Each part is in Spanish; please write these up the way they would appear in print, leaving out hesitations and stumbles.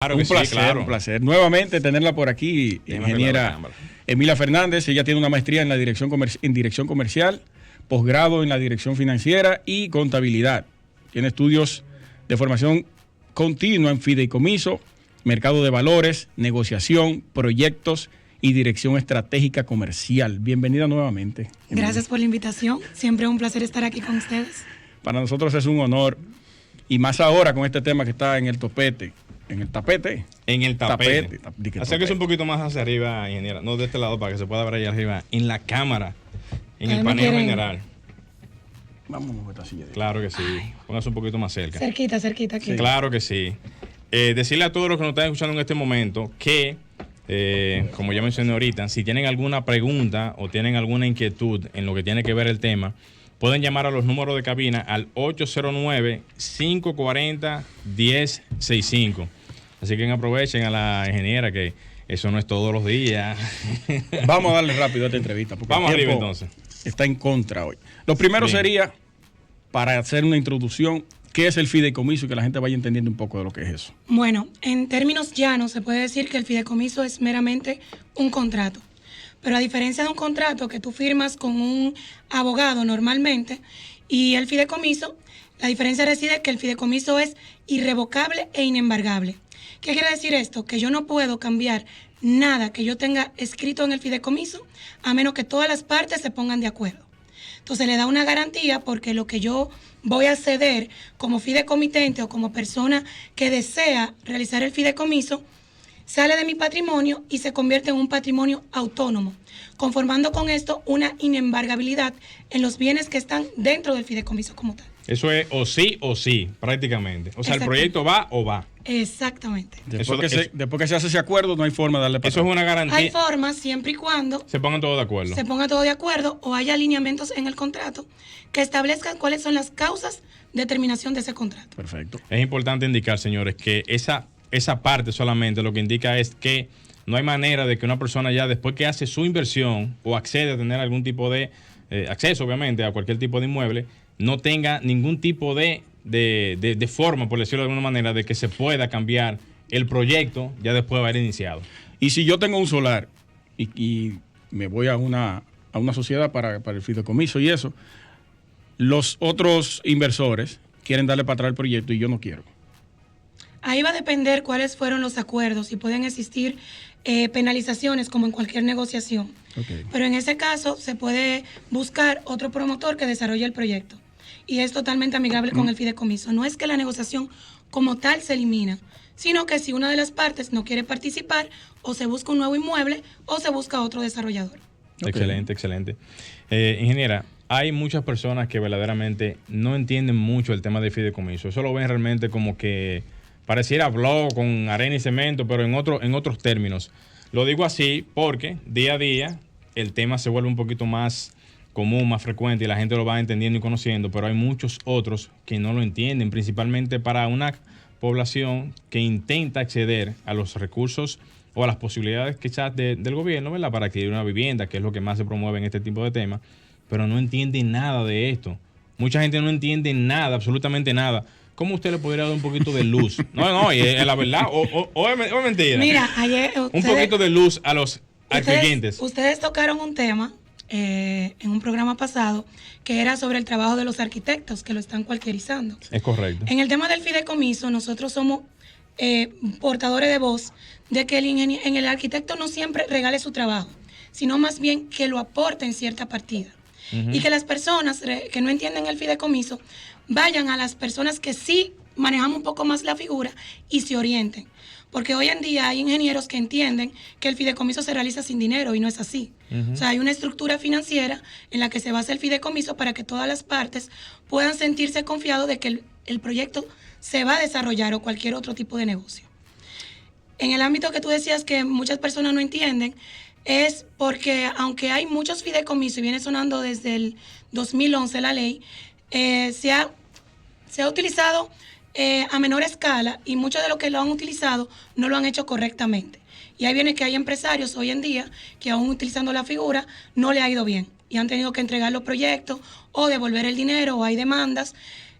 Claro Un que placer, sí, claro. un placer. Nuevamente tenerla por aquí, ingeniera Emilia Fernández. Ella tiene una maestría en la dirección comercial, posgrado en la dirección financiera y contabilidad. Tiene estudios de formación continua en fideicomiso, mercado de valores, negociación, proyectos y dirección estratégica comercial. Bienvenida nuevamente, Emilia. Gracias por la invitación. Siempre un placer estar aquí con ustedes. Para nosotros es un honor, y más ahora con este tema que está en el topete. En el tapete. En el tapete. Acérquese un poquito más hacia arriba, ingeniera. No de este lado para que se pueda ver allá arriba. En la cámara. En el paneo general. Vámonos a esta silla. Claro que sí. Póngase un poquito más cerca. Cerquita aquí. Sí. Claro que sí. Decirle a todos los que nos están escuchando en este momento que, como ya mencioné ahorita, si tienen alguna pregunta o tienen alguna inquietud en lo que tiene que ver el tema, pueden llamar a los números de cabina al 809-540-1065. Así que aprovechen a la ingeniera, que eso no es todos los días. Vamos a darle rápido a esta entrevista. Porque vamos arriba entonces. Está en contra hoy. Lo primero sería, para hacer una introducción, ¿qué es el fideicomiso? Y que la gente vaya entendiendo un poco de lo que es eso. Bueno, en términos llanos se puede decir que el fideicomiso es meramente un contrato. Pero a diferencia de un contrato que tú firmas con un abogado normalmente, y el fideicomiso, la diferencia reside en que el fideicomiso es irrevocable e inembargable. ¿Qué quiere decir esto? Que yo no puedo cambiar nada que yo tenga escrito en el fideicomiso a menos que todas las partes se pongan de acuerdo. Entonces le da una garantía, porque lo que yo voy a ceder como fideicomitente o como persona que desea realizar el fideicomiso sale de mi patrimonio y se convierte en un patrimonio autónomo, conformando con esto una inembargabilidad en los bienes que están dentro del fideicomiso como tal. Eso es o sí, prácticamente. O sea, el proyecto va o va. Exactamente. Después que se hace ese acuerdo, no hay forma de darle para Eso es una garantía. Hay formas siempre y cuando se pongan todos de acuerdo. Se ponga todo de acuerdo o haya alineamientos en el contrato que establezcan cuáles son las causas de terminación de ese contrato. Perfecto. Es importante indicar, señores, que esa parte solamente lo que indica es que no hay manera de que una persona ya después que hace su inversión o accede a tener algún tipo de acceso, obviamente, a cualquier tipo de inmueble, no tenga ningún tipo de forma, por decirlo de alguna manera, de que se pueda cambiar el proyecto ya después de haber iniciado. Y si yo tengo un solar y me voy a una sociedad para el fideicomiso y eso, los otros inversores quieren darle para atrás el proyecto y yo no quiero. Ahí va a depender cuáles fueron los acuerdos y pueden existir penalizaciones como en cualquier negociación. Okay. Pero en ese caso se puede buscar otro promotor que desarrolle el proyecto. Y es totalmente amigable con el fideicomiso. No es que la negociación como tal se elimina, sino que si una de las partes no quiere participar, o se busca un nuevo inmueble o se busca otro desarrollador. Okay. Excelente. Ingeniera, hay muchas personas que verdaderamente no entienden mucho el tema de fideicomiso. Eso lo ven realmente como que pareciera blog con arena y cemento, pero en otros términos. Lo digo así porque día a día el tema se vuelve un poquito más común, más frecuente, y la gente lo va entendiendo y conociendo, pero hay muchos otros que no lo entienden, principalmente para una población que intenta acceder a los recursos o a las posibilidades quizás del gobierno, ¿verdad?, para adquirir una vivienda, que es lo que más se promueve en este tipo de temas, pero no entienden nada de esto. Mucha gente no entiende nada, absolutamente nada. ¿Cómo usted le podría dar un poquito de luz? No, y es la verdad, o es mentira. Mira, ayer un poquito de luz a los clientes. Ustedes tocaron un tema en un programa pasado que era sobre el trabajo de los arquitectos que lo están cualquierizando. Es correcto. En el tema del fideicomiso, nosotros somos portadores de voz de que el arquitecto no siempre regale su trabajo, sino más bien que lo aporte en cierta partida. Uh-huh. Y que las personas que no entienden el fideicomiso vayan a las personas que sí manejamos un poco más la figura y se orienten. Porque hoy en día hay ingenieros que entienden que el fideicomiso se realiza sin dinero y no es así. Uh-huh. O sea, hay una estructura financiera en la que se basa el fideicomiso para que todas las partes puedan sentirse confiados de que el proyecto se va a desarrollar o cualquier otro tipo de negocio. En el ámbito que tú decías que muchas personas no entienden, es porque aunque hay muchos fideicomisos y viene sonando desde el 2011 la ley, se ha utilizado a menor escala y muchos de los que lo han utilizado no lo han hecho correctamente. Y ahí viene que hay empresarios hoy en día que aún utilizando la figura no le ha ido bien y han tenido que entregar los proyectos o devolver el dinero o hay demandas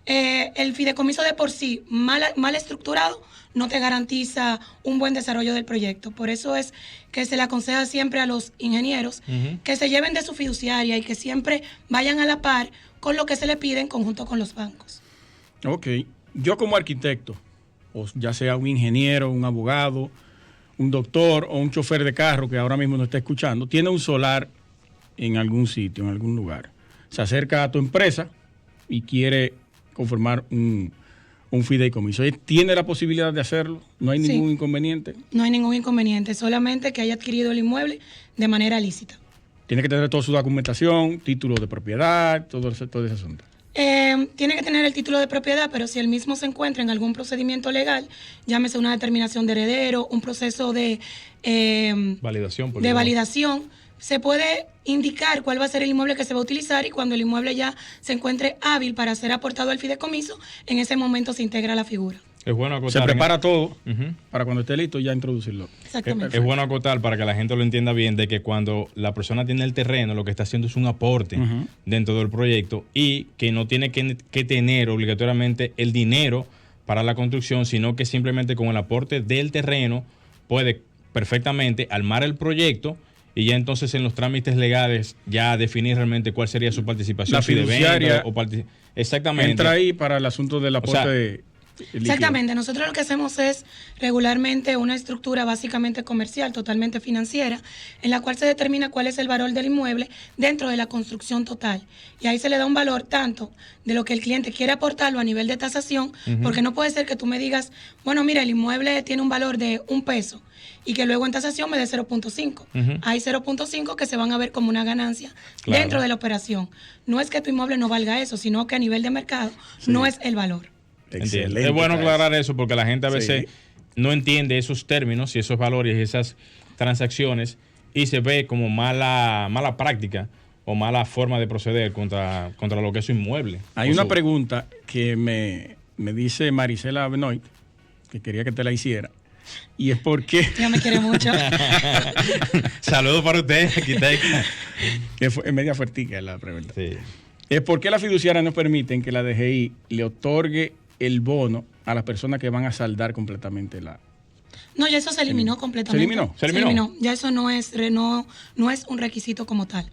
el fideicomiso de por sí, mal estructurado, no te garantiza un buen desarrollo del proyecto. Por eso es que se le aconseja siempre a los ingenieros que se lleven de su fiduciaria y que siempre vayan a la par con lo que se le pide en conjunto con los bancos. Ok. Yo como arquitecto, o ya sea un ingeniero, un abogado, un doctor o un chofer de carro que ahora mismo nos está escuchando, tiene un solar en algún sitio, en algún lugar. Se acerca a tu empresa y quiere conformar un fideicomiso. ¿Tiene la posibilidad de hacerlo? ¿No hay ningún inconveniente? No hay ningún inconveniente, solamente que haya adquirido el inmueble de manera lícita. Tiene que tener toda su documentación, título de propiedad, todo ese asunto. Tiene que tener el título de propiedad, pero si el mismo se encuentra en algún procedimiento legal, llámese una determinación de heredero, un proceso de validación, se puede indicar cuál va a ser el inmueble que se va a utilizar y cuando el inmueble ya se encuentre hábil para ser aportado al fideicomiso, en ese momento se integra la figura. Es bueno acotar. Se prepara todo para cuando esté listo ya introducirlo. Exactamente. Es bueno acotar para que la gente lo entienda bien de que cuando la persona tiene el terreno, lo que está haciendo es un aporte dentro del proyecto y que no tiene que tener obligatoriamente el dinero para la construcción, sino que simplemente con el aporte del terreno puede perfectamente armar el proyecto y ya entonces en los trámites legales ya definir realmente cuál sería su participación. La fiduciaria exactamente. Entra ahí para el asunto del aporte. Exactamente, nosotros lo que hacemos es regularmente una estructura básicamente comercial, totalmente financiera, en la cual se determina cuál es el valor del inmueble dentro de la construcción total. Y ahí se le da un valor tanto de lo que el cliente quiere aportarlo a nivel de tasación, porque no puede ser que tú me digas, bueno, mira, el inmueble tiene un valor de $1 y que luego en tasación me dé 0.5. Hay 0.5 que se van a ver como una ganancia dentro de la operación. No es que tu inmueble no valga eso, sino que a nivel de mercado no es el valor. Excelente. Es bueno aclarar eso porque la gente a veces no entiende esos términos y esos valores y esas transacciones y se ve como mala práctica o mala forma de proceder contra lo que es su inmueble. Hay una pregunta que me dice Marisela Benoit, que quería que te la hiciera, y es porque... Ella me quiere mucho. Saludos para usted, arquitecta. Que fue media fuertica la pregunta. Sí. Es por qué las fiduciarias no permiten que la DGI le otorgue el bono a las personas que van a saldar completamente la... No, ya eso se eliminó completamente. ¿Se eliminó? Ya eso no es un requisito como tal.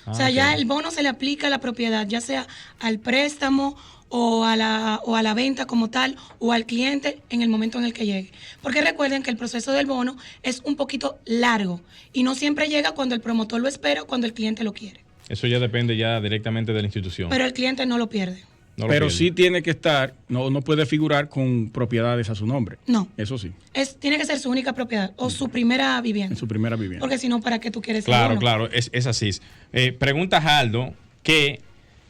O sea, ya el bono se le aplica a la propiedad, ya sea al préstamo o a la venta como tal o al cliente en el momento en el que llegue. Porque recuerden que el proceso del bono es un poquito largo y no siempre llega cuando el promotor lo espera o cuando el cliente lo quiere. Eso ya depende ya directamente de la institución. Pero el cliente no lo pierde. Pero sí tiene que estar, no puede figurar con propiedades a su nombre. No. Eso sí. Tiene que ser su única propiedad o su primera vivienda. En su primera vivienda. Porque si no, ¿para qué tú quieres? Claro, es así. Pregunta Aldo que...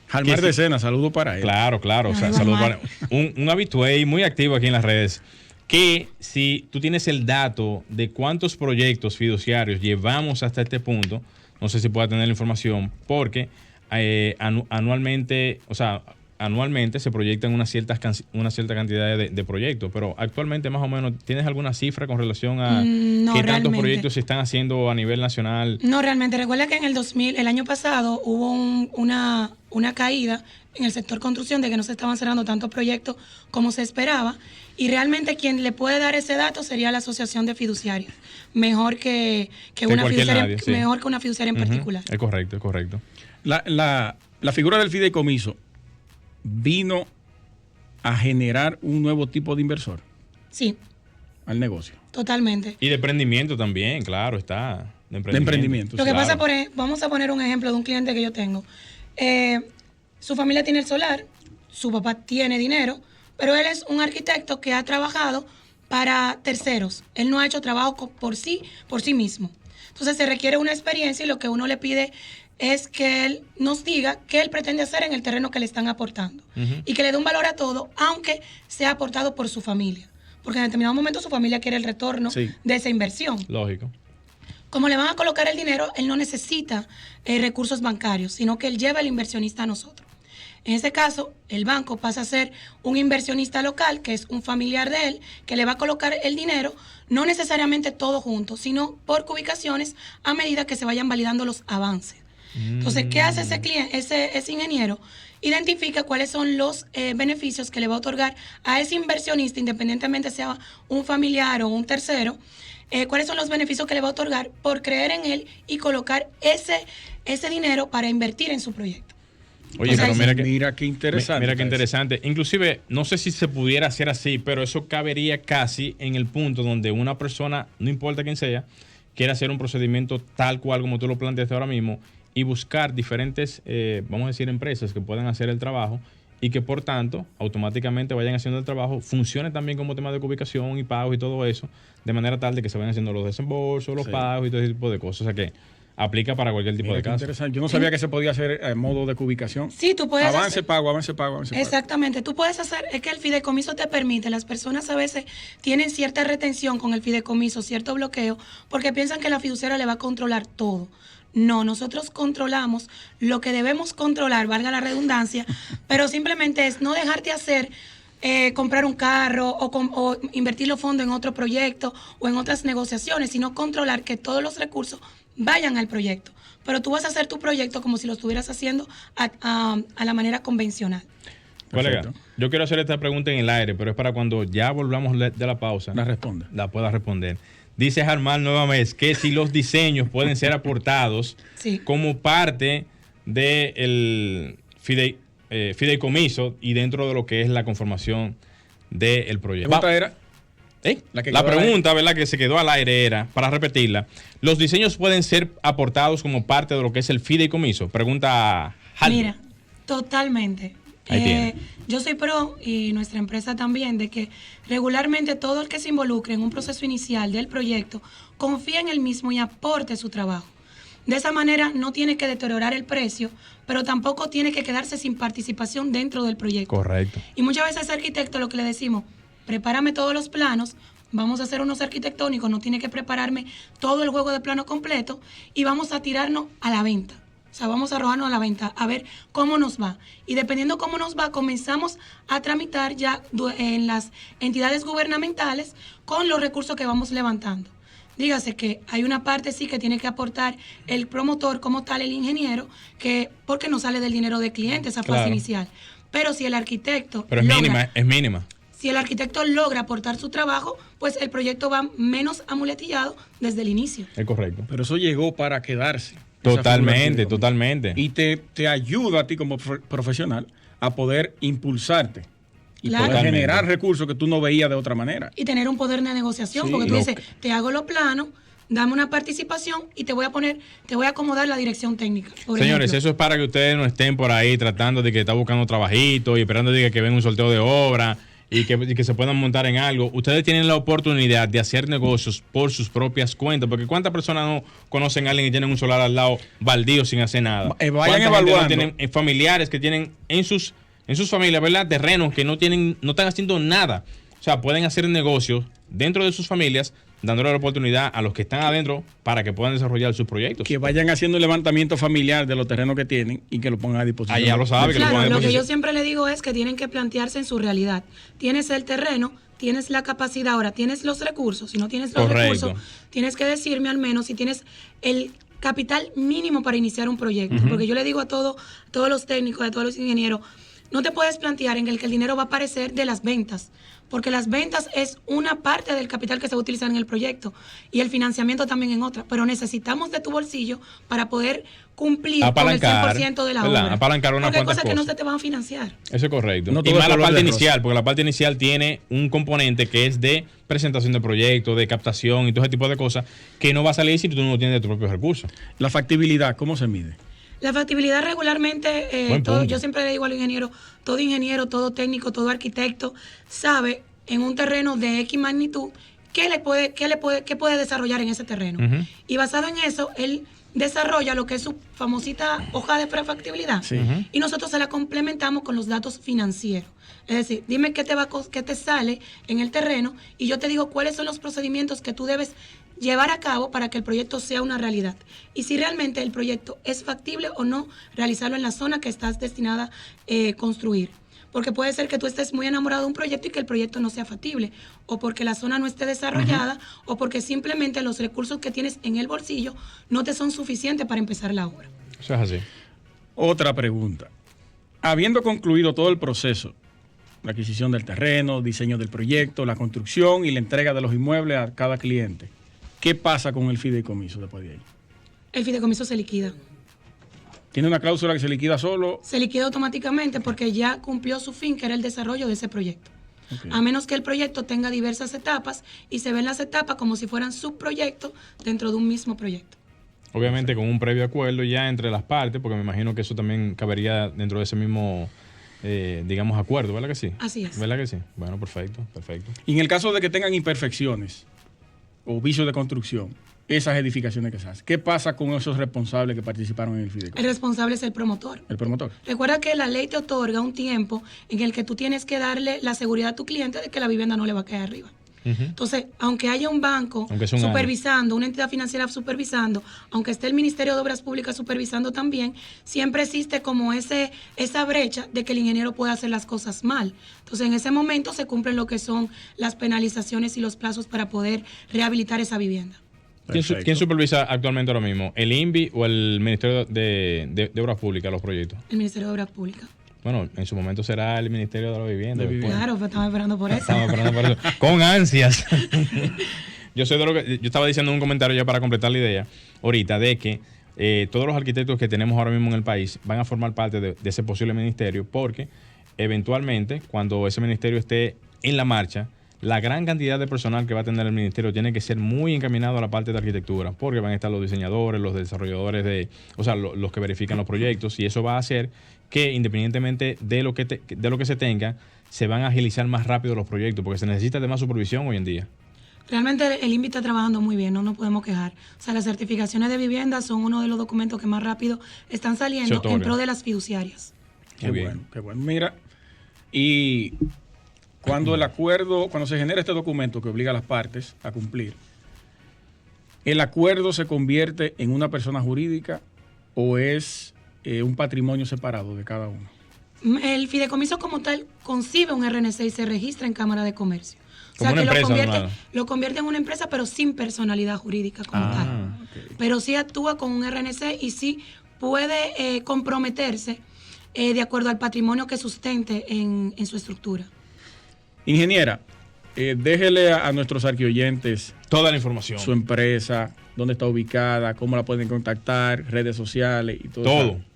Jalmar de Sena, saludo para él. Claro. O sea, saludo para un habitué muy activo aquí en las redes. Que si tú tienes el dato de cuántos proyectos fiduciarios llevamos hasta este punto, no sé si pueda tener la información, porque anualmente se proyectan una cierta cantidad de proyectos, pero actualmente más o menos, ¿tienes alguna cifra con relación a qué tantos proyectos se están haciendo a nivel nacional? No, realmente. Recuerda que en el año pasado hubo una caída en el sector construcción de que no se estaban cerrando tantos proyectos como se esperaba y realmente quien le puede dar ese dato sería la asociación de fiduciarios, mejor que una fiduciaria en particular. Es correcto. La figura del fideicomiso vino a generar un nuevo tipo de inversor. Sí. Al negocio. Totalmente. Y de emprendimiento también, claro, está. De emprendimiento. Lo que pasa, vamos a poner un ejemplo de un cliente que yo tengo. Su familia tiene el solar, su papá tiene dinero, pero él es un arquitecto que ha trabajado para terceros. Él no ha hecho trabajo por sí mismo. Entonces se requiere una experiencia y lo que uno le pide es que él nos diga qué él pretende hacer en el terreno que le están aportando y que le dé un valor a todo, aunque sea aportado por su familia. Porque en determinado momento su familia quiere el retorno de esa inversión. Lógico. Como le van a colocar el dinero, él no necesita recursos bancarios, sino que él lleva al inversionista a nosotros. En ese caso, el banco pasa a ser un inversionista local, que es un familiar de él, que le va a colocar el dinero, no necesariamente todo junto, sino por ubicaciones a medida que se vayan validando los avances. Entonces, ¿qué hace ese ingeniero? identifica cuáles son los beneficios que le va a otorgar a ese inversionista, independientemente sea un familiar o un tercero, cuáles son los beneficios que le va a otorgar por creer en él y colocar ese dinero para invertir en su proyecto. Oye, pero mira qué interesante. Mira qué interesante. Inclusive, no sé si se pudiera hacer así, pero eso cabería casi en el punto donde una persona, no importa quién sea, quiere hacer un procedimiento tal cual como tú lo planteaste ahora mismo y buscar diferentes, vamos a decir, empresas que puedan hacer el trabajo y que por tanto automáticamente vayan haciendo el trabajo, funcione también como tema de ubicación y pagos y todo eso, de manera tal de que se vayan haciendo los desembolsos, los pagos y todo ese tipo de cosas. O sea que aplica para cualquier tipo de caso. Interesante. Yo no sabía que se podía hacer en modo de cubicación. Sí, tú puedes avance, pago. Exactamente. Tú puedes hacer, es que el fideicomiso te permite, las personas a veces tienen cierta retención con el fideicomiso, cierto bloqueo, porque piensan que la fiduciaria le va a controlar todo. No, nosotros controlamos lo que debemos controlar, valga la redundancia, pero simplemente es no dejarte hacer comprar un carro o invertir los fondos en otro proyecto o en otras negociaciones, sino controlar que todos los recursos vayan al proyecto. Pero tú vas a hacer tu proyecto como si lo estuvieras haciendo a la manera convencional. Colega, yo quiero hacer esta pregunta en el aire, pero es para cuando ya volvamos de la pausa. La pueda responder. Dice Jarmán nuevamente que si los diseños pueden ser aportados como parte del fideicomiso y dentro de lo que es la conformación del proyecto. ¿La pregunta era? La pregunta, ¿verdad?, que se quedó al aire era, para repetirla, ¿los diseños pueden ser aportados como parte de lo que es el fideicomiso? Pregunta Haldo. Mira, totalmente. Yo soy pro, y nuestra empresa también, de que regularmente todo el que se involucre en un proceso inicial del proyecto confía en el mismo y aporte su trabajo. De esa manera no tiene que deteriorar el precio, pero tampoco tiene que quedarse sin participación dentro del proyecto. Correcto. Y muchas veces al arquitecto lo que le decimos, prepárame todos los planos, vamos a hacer unos arquitectónicos, no tiene que prepararme todo el juego de plano completo y vamos a tirarnos a la venta. O sea, vamos a arrojarnos a la venta, a ver cómo nos va. Y dependiendo cómo nos va, comenzamos a tramitar ya en las entidades gubernamentales con los recursos que vamos levantando. Dígase que hay una parte sí que tiene que aportar el promotor como tal, el ingeniero, porque no sale del dinero del cliente esa fase inicial. Pero si el arquitecto... Pero es mínima. Si el arquitecto logra aportar su trabajo, pues el proyecto va menos amuletillado desde el inicio. Es correcto. Pero eso llegó para quedarse. Totalmente. Y te ayuda a ti como profesional a poder impulsarte y poder generar recursos que tú no veías de otra manera. Y tener un poder de negociación, porque tú dices, te hago los planos, dame una participación y te voy a acomodar la dirección técnica. Señores, eso es para que ustedes no estén por ahí tratando de que está buscando trabajito y esperando de que venga un sorteo de obra y que se puedan montar en algo. Ustedes tienen la oportunidad de hacer negocios por sus propias cuentas, porque ¿cuántas personas no conocen a alguien que tienen un solar al lado baldío sin hacer nada? Vayan evaluando. No tienen familiares que tienen en sus familias, ¿verdad?, terrenos que no están haciendo nada. O sea, pueden hacer negocios dentro de sus familias, dándole la oportunidad a los que están adentro para que puedan desarrollar sus proyectos. Que vayan haciendo un levantamiento familiar de los terrenos que tienen y que lo pongan a disposición. Ah, ya lo sabe. Claro, lo que yo siempre le digo es que tienen que plantearse en su realidad. Tienes el terreno, tienes la capacidad, ahora tienes los recursos. Si no tienes los recursos, tienes que decirme al menos si tienes el capital mínimo para iniciar un proyecto. Porque yo le digo a todos los técnicos, a todos los ingenieros, no te puedes plantear en el que el dinero va a aparecer de las ventas, porque las ventas es una parte del capital que se va a utilizar en el proyecto y el financiamiento también en otra, pero necesitamos de tu bolsillo para poder cumplir con el 100% de la obra. Apalancar unas porque hay cuantas cosas que no se te van a financiar. Eso es correcto. No y más la parte inicial, inicial, porque la parte inicial tiene un componente que es de presentación de proyectos, de captación y todo ese tipo de cosas que no va a salir si tú no tienes de tus propios recursos. La factibilidad, ¿cómo se mide? La factibilidad regularmente, yo siempre le digo al ingeniero, todo técnico, todo arquitecto sabe en un terreno de X magnitud qué puede desarrollar en ese terreno. Y basado en eso, él desarrolla lo que es su famosita hoja de prefactibilidad. Y nosotros se la complementamos con los datos financieros. Es decir, dime qué te sale en el terreno y yo te digo cuáles son los procedimientos que tú debes llevar a cabo para que el proyecto sea una realidad. Y si realmente el proyecto es factible o no realizarlo en la zona que estás destinada a construir. Porque puede ser que tú estés muy enamorado de un proyecto y que el proyecto no sea factible, o porque la zona no esté desarrollada, o porque simplemente los recursos que tienes en el bolsillo no te son suficientes para empezar la obra. Eso es así. Otra pregunta. Habiendo concluido todo el proceso, la adquisición del terreno, diseño del proyecto, la construcción y la entrega de los inmuebles a cada cliente, ¿qué pasa con el fideicomiso después de ahí? El fideicomiso se liquida. ¿Tiene una cláusula que se liquida solo? Se liquida automáticamente porque ya cumplió su fin, que era el desarrollo de ese proyecto. Okay. A menos que el proyecto tenga diversas etapas y se ven las etapas como si fueran subproyectos dentro de un mismo proyecto. Obviamente con un previo acuerdo ya entre las partes, porque me imagino que eso también cabería dentro de ese mismo, digamos, acuerdo, ¿verdad que sí? Así es. ¿Verdad que sí? Bueno, perfecto. Y en el caso de que tengan imperfecciones o vicios de construcción, esas edificaciones que se hacen, ¿qué pasa con esos responsables que participaron en el fideicomiso? El responsable es el promotor. El promotor. Recuerda que la ley te otorga un tiempo en el que tú tienes que darle la seguridad a tu cliente de que la vivienda no le va a caer arriba. Entonces, aunque haya un banco supervisando, una entidad financiera supervisando, aunque esté el Ministerio de Obras Públicas supervisando también, siempre existe como esa brecha de que el ingeniero puede hacer las cosas mal. Entonces, en ese momento se cumplen lo que son las penalizaciones y los plazos para poder rehabilitar esa vivienda. ¿Quién supervisa actualmente ahora mismo? ¿El INVI o el Ministerio de Obras Públicas los proyectos? El Ministerio de Obras Públicas. Bueno, en su momento será el Ministerio de la Vivienda. Claro, pues estamos esperando por eso. Estamos esperando por eso. Con ansias. Yo estaba diciendo un comentario ya para completar la idea ahorita de que todos los arquitectos que tenemos ahora mismo en el país van a formar parte de ese posible ministerio, porque eventualmente cuando ese ministerio esté en la marcha, la gran cantidad de personal que va a tener el ministerio tiene que ser muy encaminado a la parte de arquitectura, porque van a estar los diseñadores, los desarrolladores, los que verifican los proyectos, y eso va a hacer que independientemente de lo que se tenga, se van a agilizar más rápido los proyectos, porque se necesita de más supervisión hoy en día. Realmente el INVI está trabajando muy bien, no nos podemos quejar. O sea, las certificaciones de vivienda son uno de los documentos que más rápido están saliendo en pro de las fiduciarias. Qué bueno. Mira, y cuando se genera este documento que obliga a las partes a cumplir, ¿el acuerdo se convierte en una persona jurídica o es un patrimonio separado de cada uno? El fideicomiso como tal concibe un RNC y se registra en Cámara de Comercio. O Como sea, una que empresa, lo convierte en una empresa, pero sin personalidad jurídica como tal. Okay. Pero sí actúa con un RNC y sí puede comprometerse de acuerdo al patrimonio que sustente en su estructura. Ingeniera, déjele a nuestros arquioyentes toda la información. Su empresa, dónde está ubicada, cómo la pueden contactar, redes sociales y todo. Todo.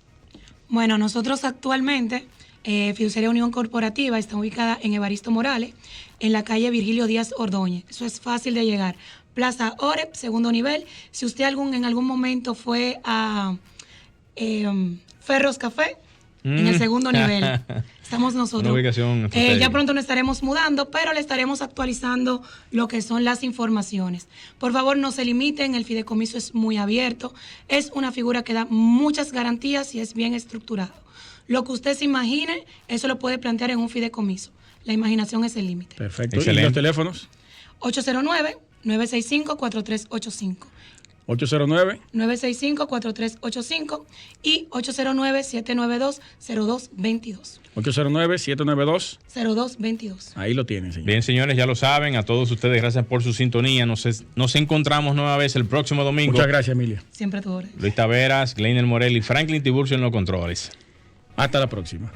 Bueno, nosotros actualmente, Fiduciaria Unión Corporativa está ubicada en Evaristo Morales, en la calle Virgilio Díaz Ordóñez. Eso es fácil de llegar. Plaza Oreb, segundo nivel. Si usted en algún momento fue a Ferros Café, en el segundo nivel, estamos nosotros. Una ubicación ya pronto nos estaremos mudando, pero le estaremos actualizando lo que son las informaciones. Por favor, no se limiten, el fideicomiso es muy abierto, es una figura que da muchas garantías y es bien estructurado. Lo que usted se imagine, eso lo puede plantear en un fideicomiso. La imaginación es el límite. Perfecto. Excelente. ¿Y los teléfonos? 809-965-4385. 965-4385 y 809-792-0222. 809-792. Ahí lo tienen, señor. Bien, señores, ya lo saben. A todos ustedes, gracias por su sintonía. Nos encontramos nueva vez el próximo domingo. Muchas gracias, Emilia. Siempre tu orden. Luis Taveras, Gleiner Morel y Franklin Tiburcio en los controles. Hasta la próxima.